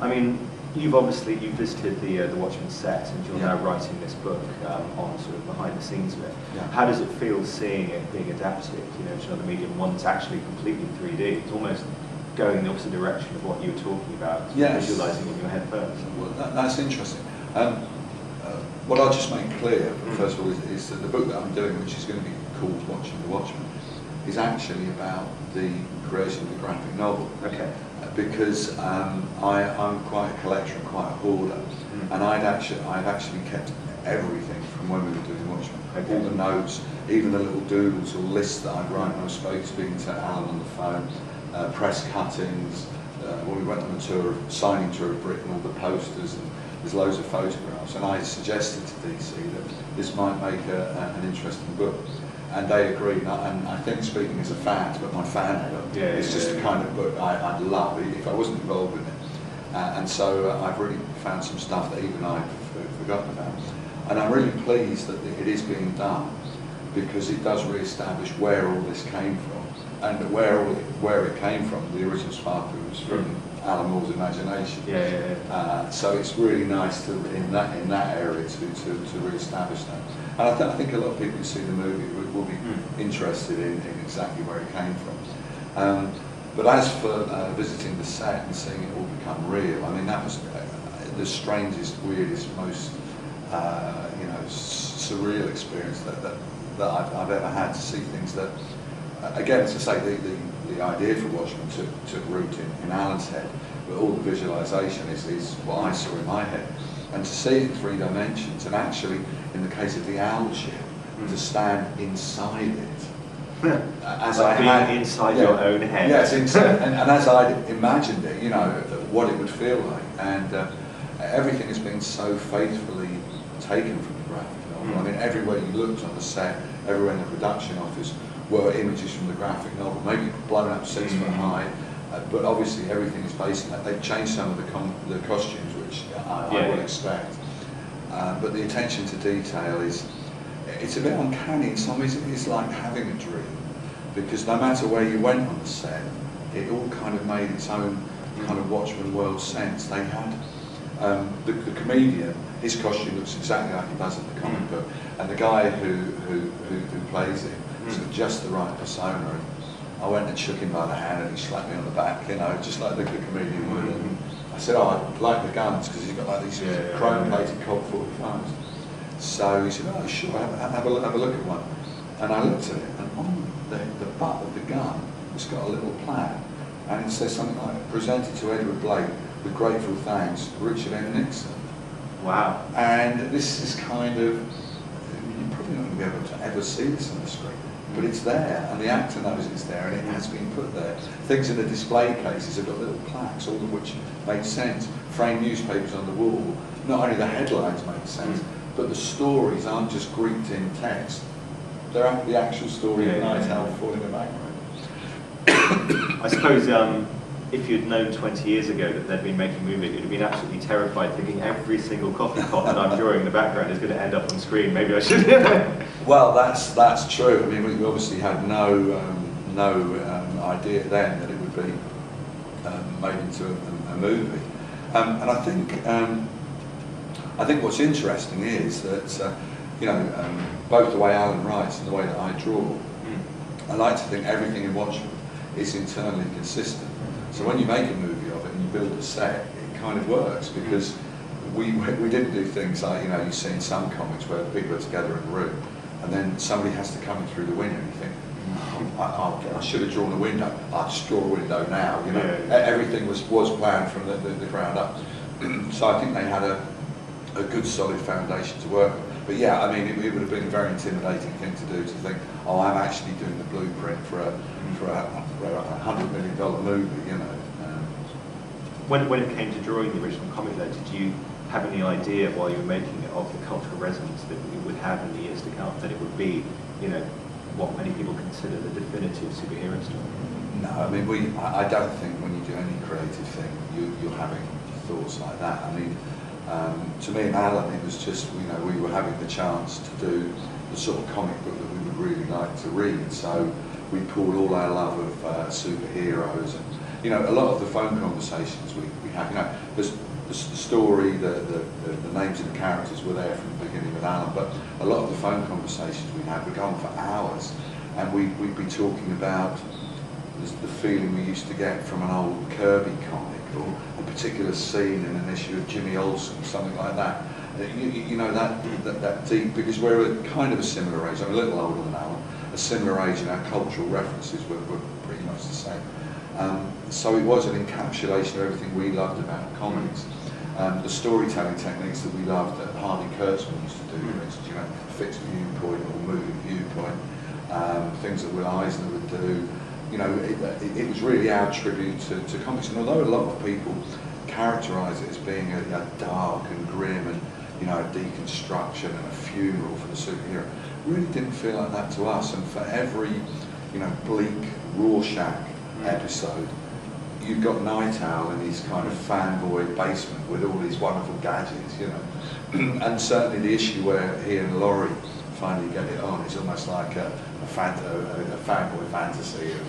I mean, you've visited the Watchmen set, and you're now writing this book on sort of behind the scenes of it. Yeah. How does it feel seeing it being adapted, to another medium, one that's actually completely 3D? It's almost going in the opposite direction of what you were talking about, visualising in your head first. Well, that's interesting. What I'll just make clear, first of all, is that the book that I'm doing, which is going to be called Watching the Watchmen, is actually about the creation of the graphic novel. Okay. Because I'm quite a collector and quite a hoarder, and I'd actually kept everything from when we were doing Watchmen. Okay. All the notes, even the little doodles or lists that I'd write when I was speaking to Alan on the phone, press cuttings, when we went on a signing tour of Britain, all the posters, and there's loads of photographs, and I suggested to DC that this might make an interesting book. And they agreed, and I think, speaking as a fan, but my fandom, it's just the kind of book I'd love if I wasn't involved in it. And so I've really found some stuff that even I've forgotten about. And I'm really pleased that it is being done, because it does re-establish where all this came from, and where it came from. The original spark was from Alan Moore's imagination. So it's really nice to, in that area, to re-establish that. And I think a lot of people who see the movie will be interested in exactly where it came from. But as for visiting the set and seeing it all become real, I mean, that was the strangest, weirdest, most surreal experience that I've ever had, to see things that, again, as I say, the idea for Watchmen took root in Alan's head, but all the visualisation is what I saw in my head. And to see it in 3 dimensions, and actually, in the case of the owl ship, to stand inside it. As like I had inside your own head. Yes, inside, and as I'd imagined it, what it would feel like. And everything has been so faithfully taken from the graphic novel. I mean, everywhere you looked on the set, everywhere in the production office, were images from the graphic novel, maybe blown up 6 foot high. But obviously everything is based on that. They've changed some of the costumes, which I would expect. But the attention to detail it's a bit uncanny in some ways. It's like having a dream, because no matter where you went on the set, it all kind of made its own kind of Watchmen world sense. They had the comedian, his costume looks exactly like it does in the comic book, and the guy who plays it has got just the right persona. And I went and shook him by the hand, and he slapped me on the back, just like the comedian would. And I said, "Oh, I like the guns, because he's got like these chrome-plated Colt 45s." So he said, "Oh, sure, have a look at one." And I looked at it, and on the butt of the gun, it's got a little plaque, and it says something like, "Presented to Edward Blake with grateful thanks, Richard M. Nixon." Wow. And this is kind of, you're probably not going to be able to ever see this on the screen. But it's there, and the actor knows it's there, and it has been put there. Things in the display cases have got little plaques, all of which make sense. Framed newspapers on the wall. Not only the headlines make sense, but the stories aren't just Greeked in text. They're the actual story of Night Owl falling in the background. I suppose if you'd known 20 years ago that they'd been making a movie, you'd have been absolutely terrified, thinking every single coffee pot that I'm drawing in the background is going to end up on screen. Maybe I should. Well, that's true. I mean, we obviously had no idea then that it would be made into a movie. And I think what's interesting is that both the way Alan writes and the way that I draw, I like to think everything in Watchmen is internally consistent. So when you make a movie of it and you build a set, it kind of works, because we didn't do things like you see in some comics where people are together in a room, and then somebody has to come in through the window, and you think, I should have drawn a window. I'll just draw a window now. Everything was planned from the ground up. So I think they had a good solid foundation to work with. But yeah, I mean, it would have been a very intimidating thing to do, to think, oh, I'm actually doing the blueprint for a $100 million movie, When it came to drawing the original comic, though, did you have any idea while you were making it of the cultural resonance that it would have in the years to come? That it would be, what many people consider the definitive superhero story? No, I mean, I don't think when you do any creative thing, you're having thoughts like that. I mean, to me and Alan, it was just, we were having the chance to do the sort of comic book that we would really like to read. So we poured all our love of superheroes and you know, a lot of the phone conversations we have, you know, the story, the names of the characters were there from the beginning with Alan, but a lot of the phone conversations we had would go on for hours, and we'd be talking about the feeling we used to get from an old Kirby comic, or a particular scene in an issue of Jimmy Olsen, something like that. You know, that deep, because we're a kind of a similar age. I'm a little older than Alan, a similar age, and our cultural references were pretty much the same. So it was an encapsulation of everything we loved about comics. The storytelling techniques that we loved that Harvey Kurtzman used to do, for instance, you know, fixed viewpoint or moving viewpoint, things that Will Eisner would do. You know, it was really our tribute to comics. And although a lot of people characterise it as being a dark and grim and, you know, a deconstruction and a funeral for the superhero, it really didn't feel like that to us. And for every, you know, bleak Rorschach episode, you've got Night Owl in his kind of fanboy basement with all these wonderful gadgets, you know. And certainly the issue where he and Laurie finally get it on is almost like a fanboy fantasy of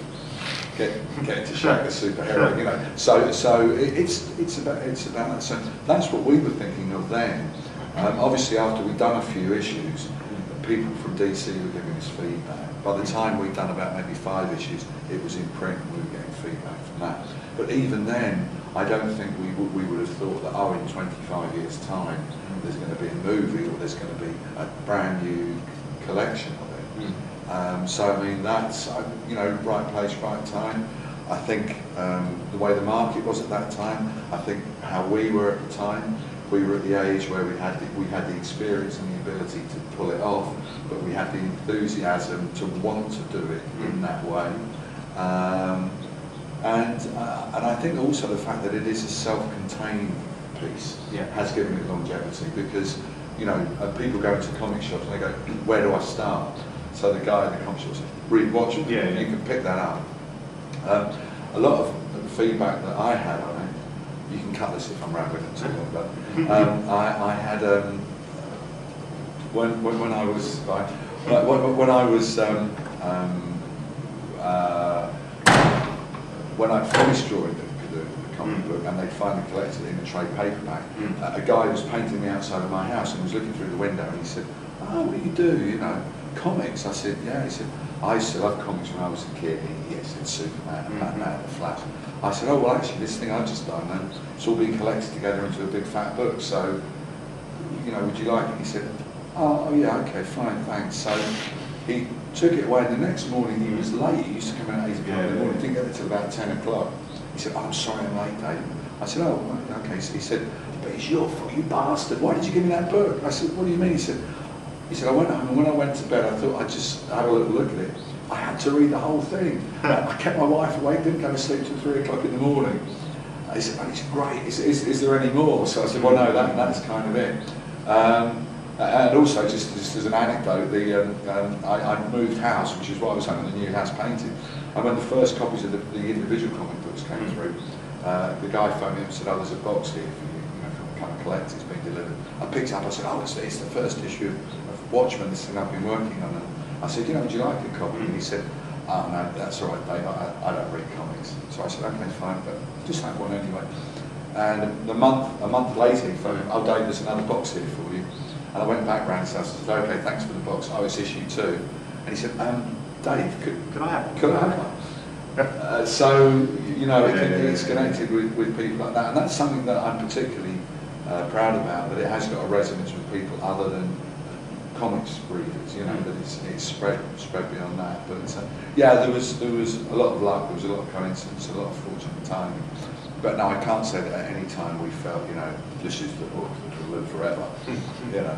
getting to shake a superhero, you know. So it's about that. So that's what we were thinking of then. Obviously, after we'd done a few issues, people from DC were giving us feedback. By the time we'd done about maybe 5 issues, it was in print, and we were getting feedback from that. But even then, I don't think we would have thought that, oh, in 25 years' time, there's going to be a movie, or there's going to be a brand new collection of it. So I mean, that's, you know, right place, right time. I think the way the market was at that time, I think how we were at the time, we were at the age where we had the experience and the ability to pull it off, but we had the enthusiasm to want to do it in that way. And I think also the fact that it is a self-contained piece has given it longevity, because, you know, people go into comic shops and they go, where do I start? So the guy in the comic shop says, read Watchmen, you can pick that up. A lot of feedback that I had on it, you can cut this if I'm rambling too long, but I had, when I was, when I finished drawing the comic book and they finally collected it in a trade paperback, a guy was painting the outside of my house and was looking through the window, and he said, oh, what do you do, you know, comics? I said, yeah. He said, I used to love comics when I was a kid. He said, Superman and Batman and the Flash. I said, oh, well, actually, this thing I've just done, and it's all been collected together into a big fat book, so, you know, would you like it? He said, oh yeah, okay, fine, thanks. So he took it away, and the next morning he was late. He used to come in at 8 o'clock in the morning, didn't get there till about 10 o'clock. He said, oh, I'm sorry I'm late, Dave. I said, oh, okay. So he said, but it's your fault, you bastard. Why did you give me that book? I said, what do you mean? He said, I went home, and when I went to bed, I thought I'd just have a little look at it. I had to read the whole thing. I kept my wife awake, didn't go to sleep till 3 o'clock in the morning. He said, oh, it's great. Is there any more? So I said, well, no, that's kind of it. And also, just as an anecdote, I moved house, which is why I was having the new house painted. And when the first copies of the individual comic books came through, the guy phoned me up and said, oh, there's a box here for you, you know, from the kind of collect, it's been delivered. I picked it up, I said, oh, it's the first issue of Watchmen, this thing I've been working on. And I said, you know, would you like a copy? And he said, oh, no, that's all right, Dave, I don't read comics. So I said, okay, fine, but just have one anyway. And a month later, he phoned me, oh, Dave, there's another box here for you. And I went back round his house and said, okay, thanks for the box. Oh, it's issue 2. And he said, Dave, could I have one? Could I have one? So, you know, it's connected with people like that. And that's something that I'm particularly proud about, that it has got a resonance with people other than comics readers, you know, that it's spread beyond that. But yeah, there was a lot of luck, there was a lot of coincidence, a lot of fortunate timing. But no, I can't say that at any time we felt, you know, this is the book that will live forever, you know.